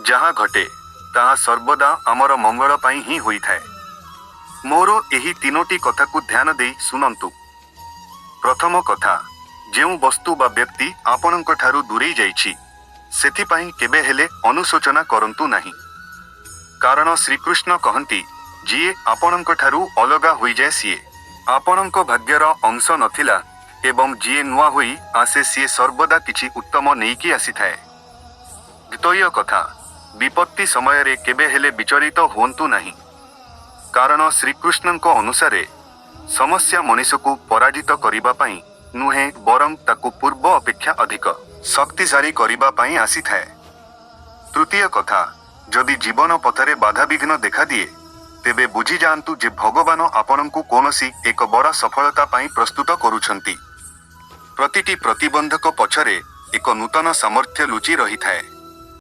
ଯାହା ଘଟେ ତାହା ସର୍ବଦା ଆମର ମଙ୍ଗଳ ପାଇଁ ହିଁ ହୋଇଥାଏ। ମୋର ଏହି ତିନୋଟି କଥାକୁ ଧ୍ୟାନ ଦେଇ ଶୁଣନ୍ତୁ। ପ୍ରଥମ କଥା, ଯେଉଁ ବସ୍ତୁ ବା ବ୍ୟକ୍ତି ଆପଣଙ୍କଠାରୁ ଦୂରେଇ ଯାଇଛି, ସେଥିପାଇଁ କେବେ ହେଲେ ଅନୁଶୋଚନା କରନ୍ତୁ ନାହିଁ। କାରଣ ଶ୍ରୀକୃଷ୍ଣ କହନ୍ତି, ଯିଏ ଆପଣଙ୍କଠାରୁ ଅଲଗା ହୋଇଯାଏ ସିଏ ଆପଣଙ୍କ ଭାଗ୍ୟର ଅଂଶ ନଥିଲା ଏବଂ ଯିଏ ନୂଆ ହୋଇ ଆସେ ସିଏ ସର୍ବଦା କିଛି ଉତ୍ତମ ନେଇକି ଆସିଥାଏ। ଦ୍ୱିତୀୟ କଥା, ବିପତ୍ତି ସମୟରେ କେବେ ହେଲେ ବିଚଳିତ ହୁଅନ୍ତୁ ନାହିଁ। କାରଣ ଶ୍ରୀକୃଷ୍ଣଙ୍କ ଅନୁସାରେ ସମସ୍ୟା ମଣିଷକୁ ପରାଜିତ କରିବା ପାଇଁ ନୁହେଁ ବରଂ ତାକୁ ପୂର୍ବ ଅପେକ୍ଷା ଅଧିକ ଶକ୍ତିଶାଳୀ କରିବା ପାଇଁ ଆସିଥାଏ। ତୃତୀୟ କଥା, ଯଦି ଜୀବନ ପଥରେ ବାଧାବିଘ୍ନ ଦେଖାଦିଏ ତେବେ ବୁଝିଯାଆନ୍ତୁ ଯେ ଭଗବାନ ଆପଣଙ୍କୁ କୌଣସି ଏକ ବଡ଼ ସଫଳତା ପାଇଁ ପ୍ରସ୍ତୁତ କରୁଛନ୍ତି। ପ୍ରତିଟି ପ୍ରତିବନ୍ଧକ ପଛରେ ଏକ ନୂତନ ସାମର୍ଥ୍ୟ ଲୁଚି ରହିଥାଏ।